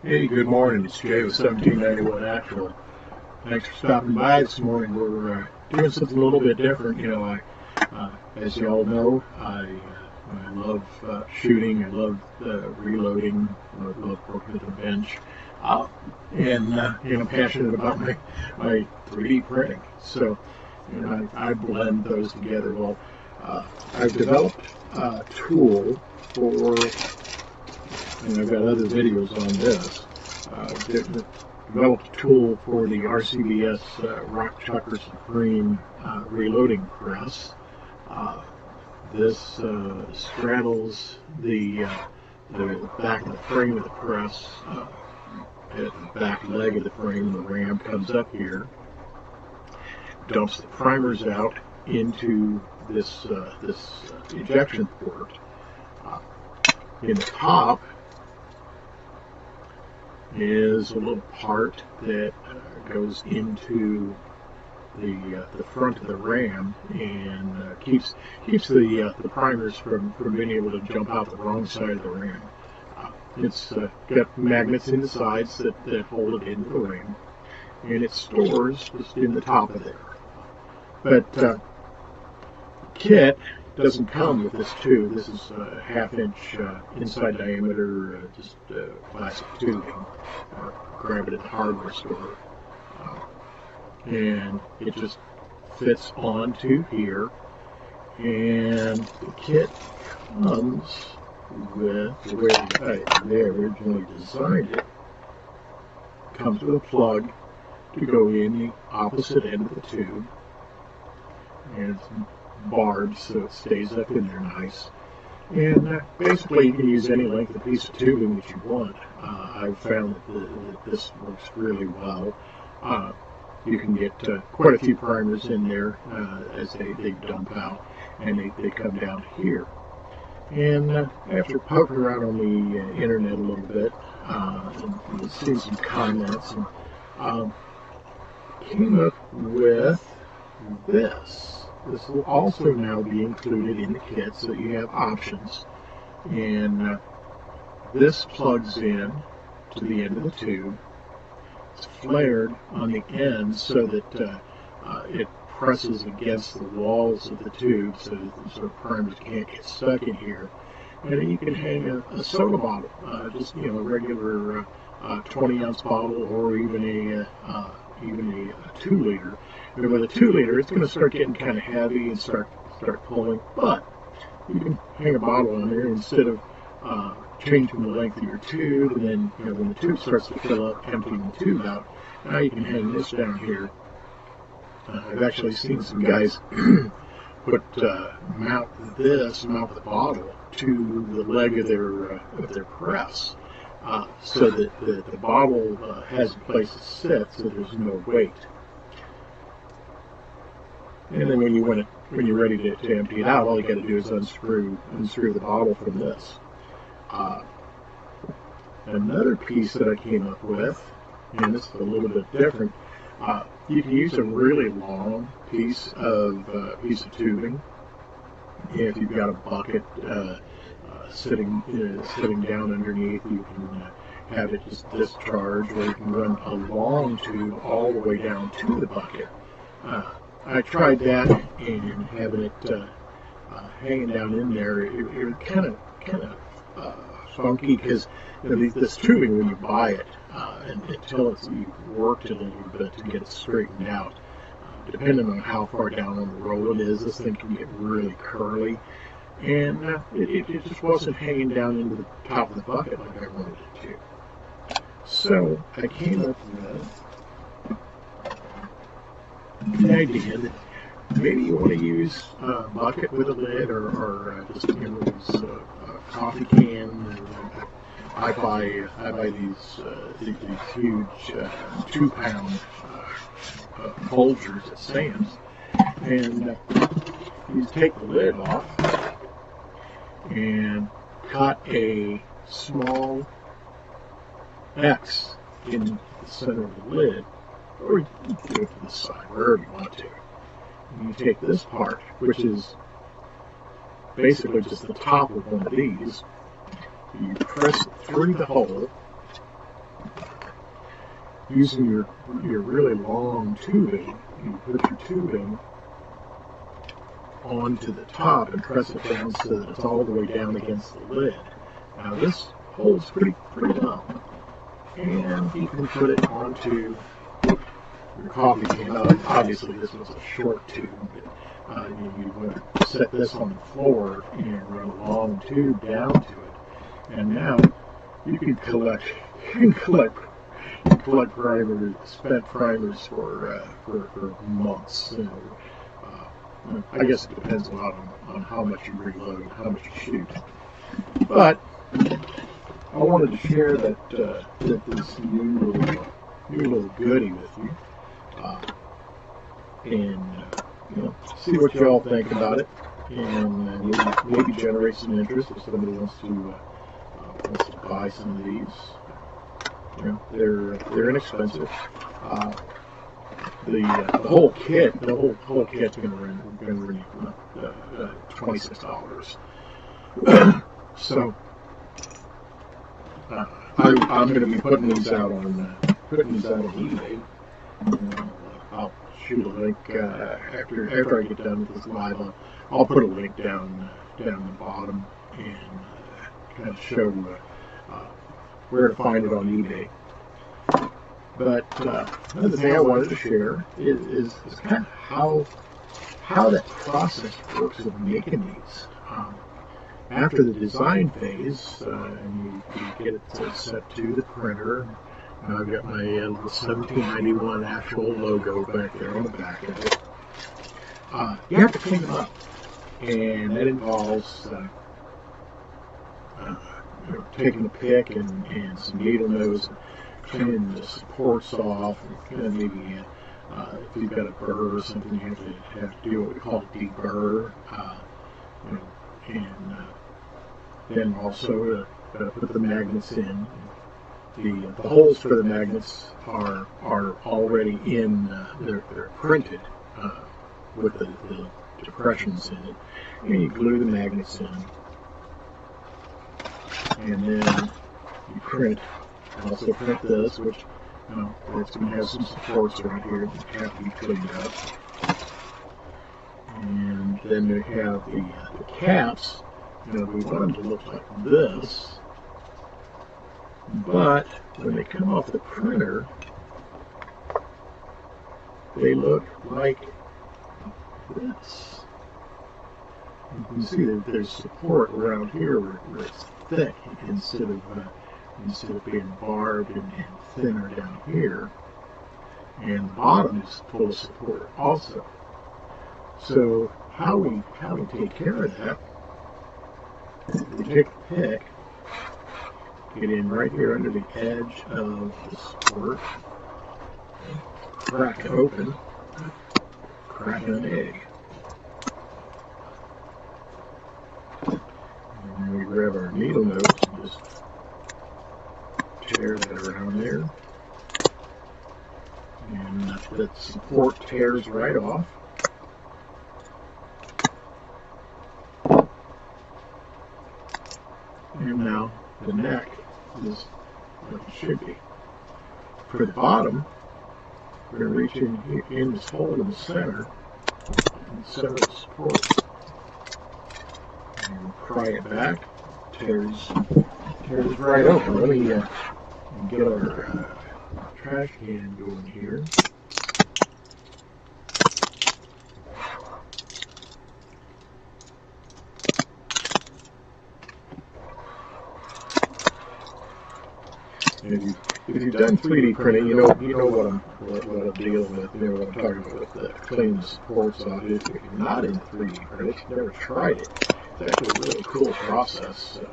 Hey, good morning. It's Jay with 1791 Actual. Thanks for stopping by this morning. We're doing something a little bit different. As you all know, I love shooting. I love reloading. I love working at the bench. And passionate about my 3D printing. So, I blend those together. Well, I've developed a tool for, and I've got other videos on this. Developed a tool for the RCBS Rockchucker Supreme reloading press. This straddles the back of the frame of the press, at the back leg of the frame. The ram comes up here, dumps the primers out into this ejection port. In the top is a little part that goes into the front of the ram and keeps the primers from being able to jump out the wrong side of the ram. It's got magnets in the sides that hold it into the ram, and it stores just in the top of there. But the kit doesn't come with this tube. This is a half-inch inside diameter, just plastic tubing. Grab it at the hardware store, and it just fits onto here. And the kit comes with the way they originally designed it. Comes with a plug to go in the opposite end of the tube, and it's barred so it stays up in there nice. And basically you can use any length of piece of tubing that you want. I've found that this works really well. You can get quite a few primers in there as they dump out, and they come down here. And after poking around on the internet a little bit, and seeing some comments, and came up with this. This will also now be included in the kit, so that you have options. And this plugs in to the end of the tube. It's flared on the end so that it presses against the walls of the tube, so that the primers can't get stuck in here. And then you can hang a soda bottle, just a regular 20-ounce bottle, or even a 2-liter. And with a 2-liter, it's going to start getting kind of heavy and start pulling. But you can hang a bottle on there instead of changing the length of your tube, and then when the tube starts to fill up, emptying the tube out. Now you can hang this down here. I've actually seen some guys mount the bottle to the leg of their press, so that the bottle has a place to sit, so there's no weight. And then when you're ready to empty it out, all you got to do is unscrew the bottle from this. Another piece that I came up with, and this is a little bit different. You can use a really long piece of tubing. If you've got a bucket sitting down underneath, you can have it just discharge, or you can run a long tube all the way down to the bucket. I tried that, and having it hanging down in there, it was kind of funky, because this tubing, when you buy it, until you've worked it a little bit to get it straightened out, depending on how far down on the roll it is, this thing can get really curly, and it just wasn't hanging down into the top of the bucket like I wanted it to. So I came up with the idea that maybe you want to use a bucket with a lid, or just use a coffee can. I buy these huge 2-pound Folgers at Sam's, and you take the lid off and cut a small X in the center of the lid, or you can do it to the side, wherever you want to. And you take this part, which is basically just the top of one of these, you press it through the hole, using your really long tubing, you put your tubing onto the top and press it down so that it's all the way down against the lid. Now this holds pretty well, and you can put it onto your coffee can. Obviously this was a short tube, but you would set this on the floor and run a long tube down to it, and now you can collect primers, spent primers for months. I guess it depends a lot on how much you reload, how much you shoot. But I wanted to share that this new little goodie with you, and see what you all think about it, and maybe generate some interest if somebody wants to buy some of these. They're inexpensive. The whole kit's going to run $26. So I'm going to be putting these out on eBay. I'll shoot a link after I get done with this live. I'll put a link down the bottom and kind of show where to find it on eBay. But another thing I wanted to share is kind of how that process works of making these. After the design phase, and you get it set to the printer. I've got my 1791 actual logo back there on the back of it. You have to clean them up, and that involves taking a pick and some needle nose, cleaning the supports off, and kind of maybe if you've got a burr or something, you have to do what we call a deburr, and then also put the magnets in. The holes for the magnets are already in. They're printed with the depressions in it, and you glue the magnets in, and then you print. Also print this, which it's going to have some supports right here that have to be cleaned up. And then we have the caps. We want them to look like this, but when they come off the printer, they look like this. You can see that there's support around here where it's thick instead of being barbed and thinner down here, and the bottom is full of support also. So how we take care of that? We take the pick, get in right here under the edge of the support, crack it open, crack an egg, and then we grab our needle nose and just tear that around there, and that support tears right off. And now the neck is what it should be. For the bottom, we're going to reach in this hole in the center and center the support, and pry it back. Tears right open. Let me get our trash can going here. If you've done 3D printing, you know what I'm dealing with. You know what I'm talking about with cleaning the supports off. If you're not in 3D printing, if you've never tried it, it's actually a really cool process to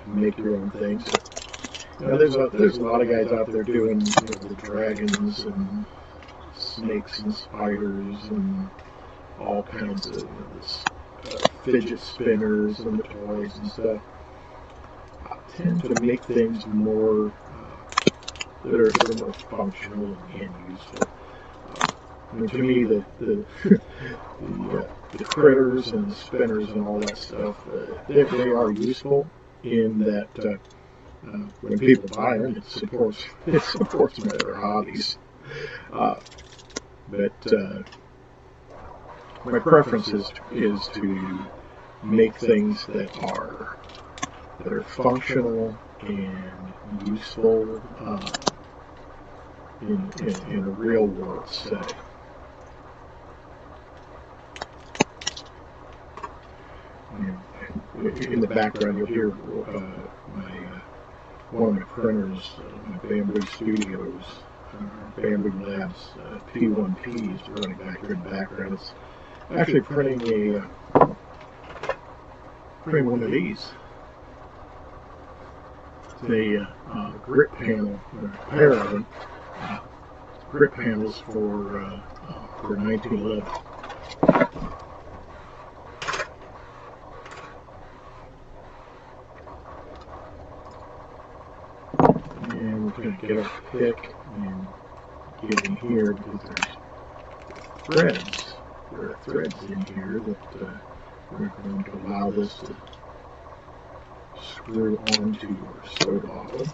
make your own things. There's a lot of guys out there doing the dragons and snakes and spiders and all kinds of fidget spinners and the toys and stuff. I tend to make things more that are more functional and useful. To me, the critters and the spinners and all that stuff, they are useful in that when people buy them, it supports my other hobbies. But my preference is to make things that are functional and useful in a real world setting. In the background, you'll hear one of my printers, my Bamboo Studios, Bamboo Labs P1P is running back here in the background. It's actually printing one of these. It's a grip panel, or a pair of them, grip panels for 1911. And we're going to get our pick and get in here because there's threads. There are threads in here that we're going to allow this to screw onto your soda bottle.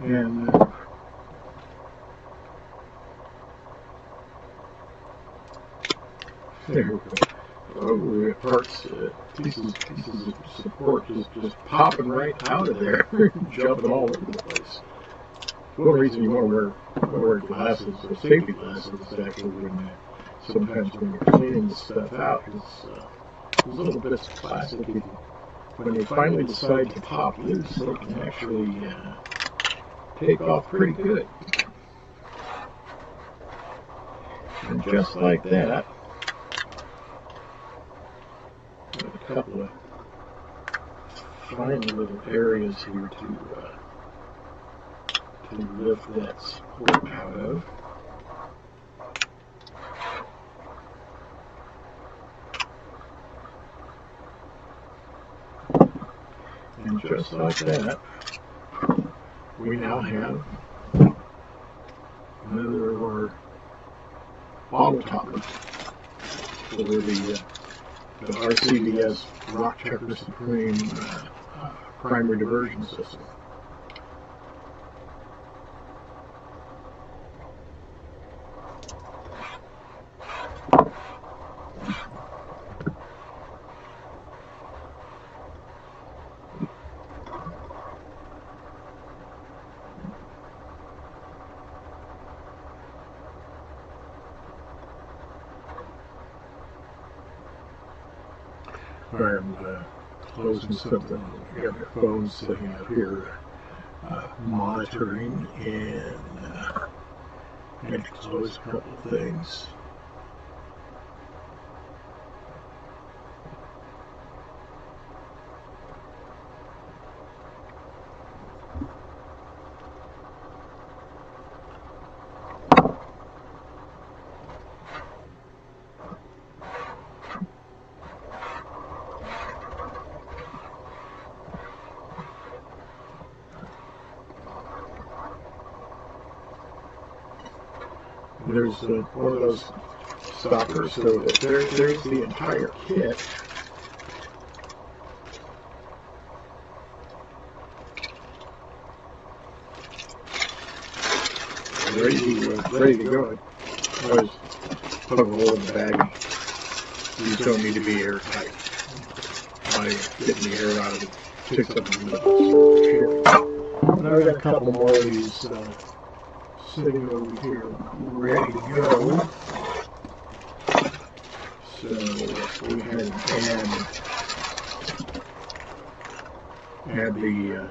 And there we go. Oh, it hurts. Pieces of support just popping right out of there, jumping all over the place. One reason you want to wear glasses or safety glasses is actually when sometimes when you're cleaning the stuff out, those little bits of plastic, when they finally decide to pop loose, they can actually take off pretty good. And just like that, a couple of fine little areas here to lift that support out of. And just like that, we now have another of our bottle toppers for the RCDS Rockchucker Supreme primary diversion system. I'm closing something. I got my phone sitting out here monitoring, and I had to close a couple of things. There's one of those stoppers, so there's the entire kit. Ready to go. I was put a hole in the bag. These don't need to be airtight. By getting the air out of it, picks up the middle. And I've got a couple more of these sitting over here, ready to go. So let's go ahead and add the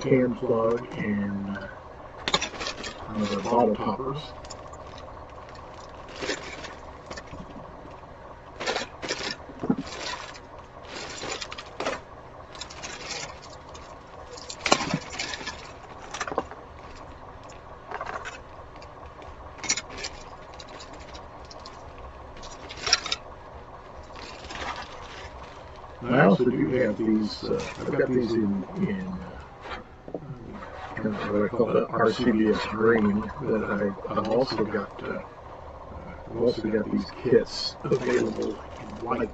can plug and the bottle toppers. I also do have these. I've got these in kind of what I call the RCBS green. That I've also got. I've also got these kits available in white.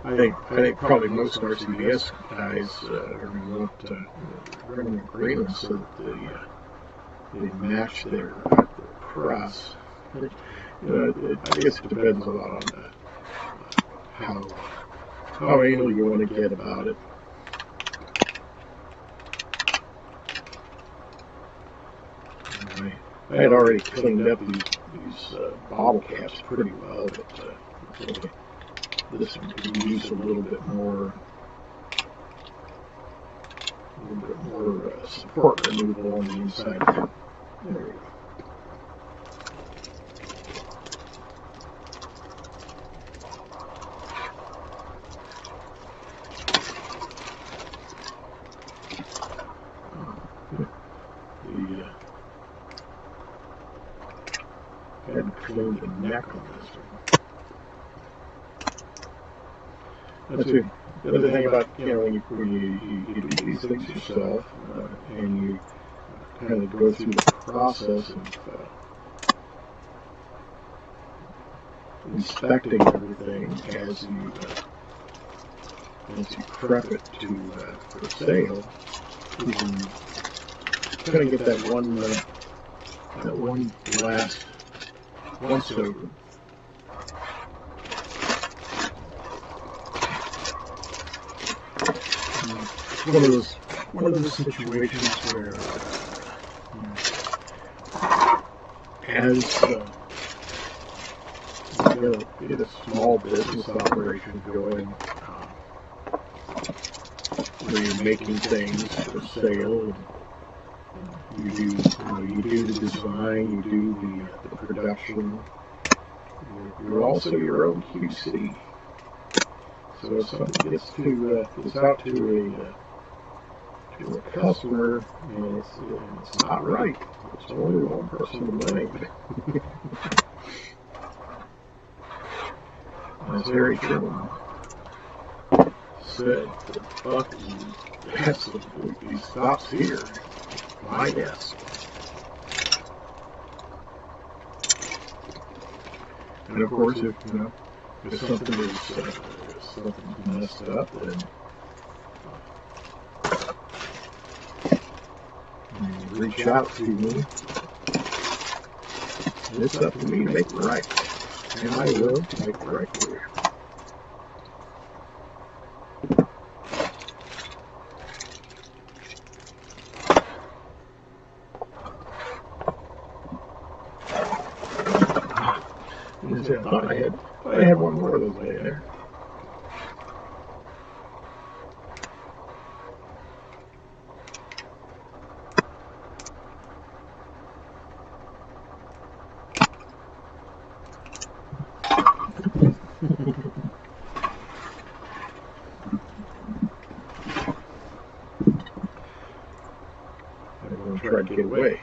I think probably most RCBS guys are going to want to run the green ones so that they match their press. I guess it depends a lot on how anal you want to get about it. I had already cleaned up these bottle caps pretty well, but this one could use a little bit more support removal on the inside. There we go. Hadn't cleaned the neck on this one. That's it. The other thing about, when you do these things yourself, and you kind of go through the process of inspecting everything as you prep it for sale, you can kind of get that one last once over. One of those situations where, as you get a small business operation going, where you're making things for sale, and you do the design, you do the production. You're also your own QC. So if something gets out to a customer and it's not right, it's only one person to blame. As Harry Truman said, the buck absolutely stops here. My desk. And of course, if something is messed up, then you reach out to me, and it's up to me to make it right. And I will make it right for you. I thought I had one more of those laying there. I'm going to try to get away.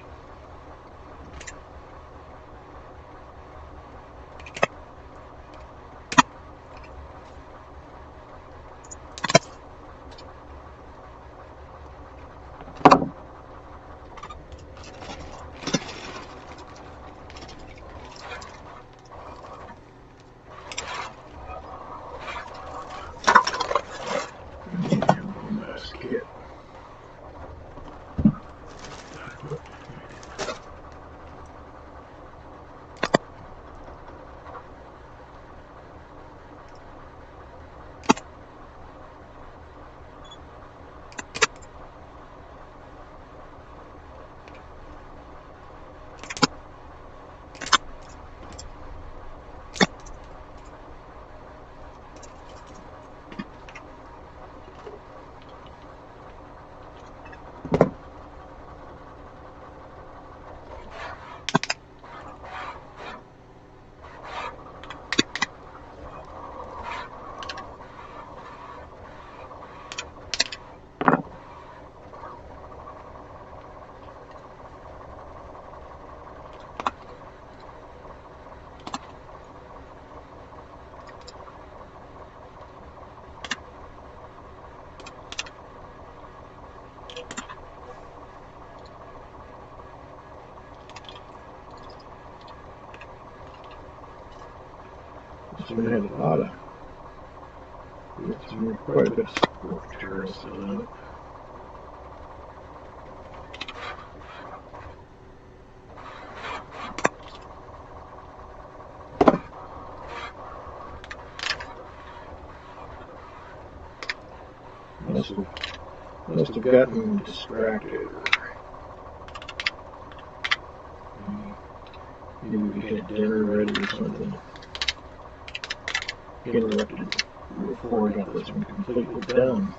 So we had a lot of, quite a bit of sport material still in it. Must have gotten distracted. Maybe we had dinner ready or something. Interrupted before I got this one completely done.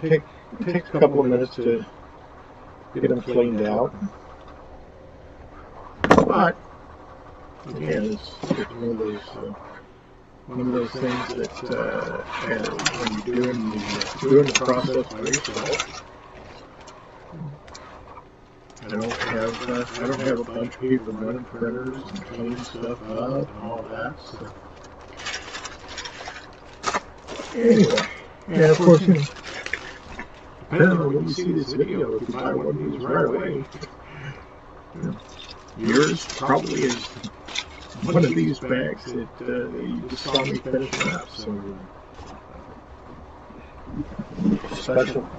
It takes a couple of minutes to get them cleaned out. But again, it's one of those things that when you're doing the process by yourself, I don't have a bunch of people running printers and cleaning stuff up and all that. So anyway, and of course, depending on when you see this video, if you buy one of these right away, yours probably is one of these bags that you just saw me finishing up. So special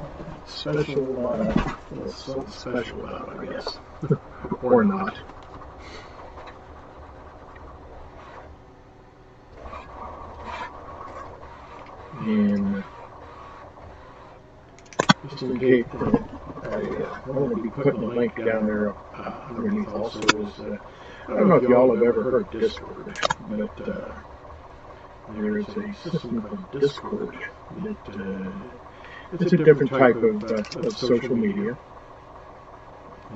something special about it, I guess, or not. And just in case, I'm going to be putting a link down there underneath also is, I don't know if y'all have ever heard of Discord, but there is a system called Discord that it's a different type of social media,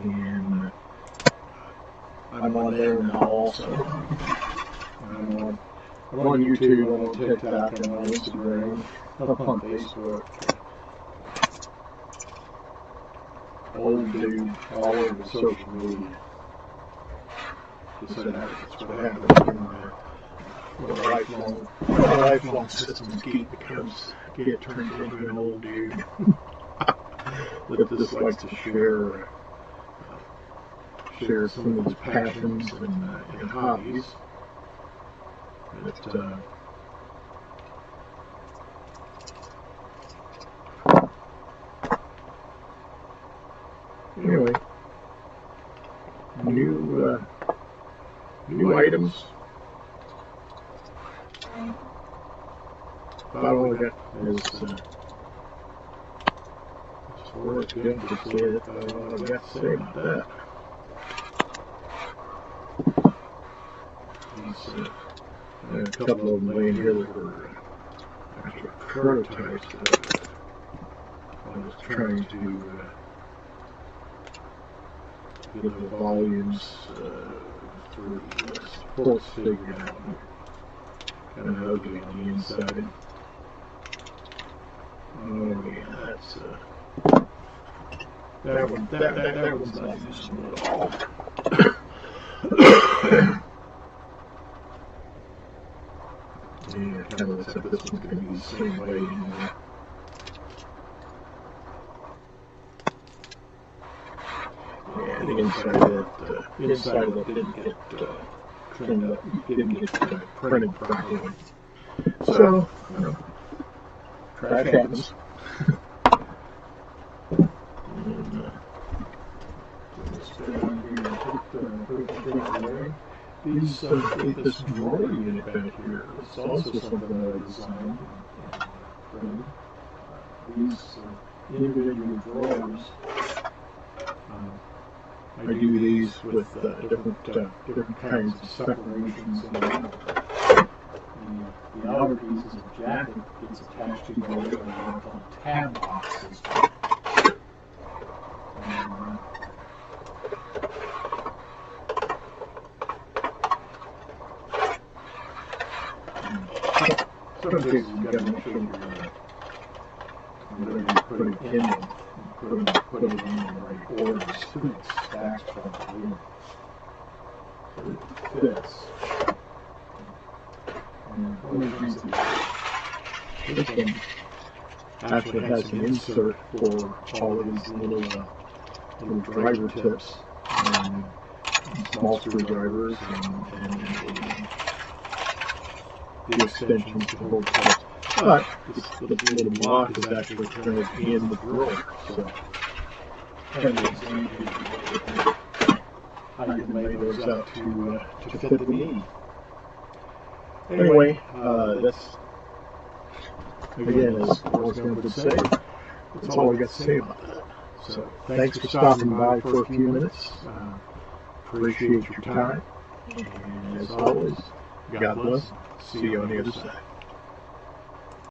and I'm on there now also. I'm on YouTube, I'm on TikTok, I'm on Instagram, I'm on Facebook. Old dude all over social media. So that's what happens when a lifelong systems geek get turned into an old dude that just likes to share some of his passions and hobbies. Anyway, new items. About all I got is it's good to say it. What I got to say about that. A couple of them laying here that were actually prototypes that I was trying to get the volumes through the supports figured out. Kind of ugly on the inside. Oh yeah, that's that one's not usable at all. Yeah, kind of looks like this one's going to be the same way anyway. Yeah, the inside of that didn't get trimmed up, didn't get printed properly. So, you know, trash happens. This drawer unit back here is also something that I designed and printed. individual drawers. I do these with different kinds of separations. And the outer pieces of the jacket gets attached to what are called tab boxes. Some cases you've got to make sure whatever you're putting in them, put it in the right order so it stacks properly. So it fits. And one of the things that this one actually has an insert for all of these little driver tips and small screwdrivers and the extensions to hold tips. But the little block is actually kind of in the drawer, so kind of example how you can lay those out to fit the need. Anyway, that's, again, as Forrest Gump would say, that's all I got to say about that. So thanks for stopping by for a few minutes. Appreciate your time. And as always, God bless. See you on the other side.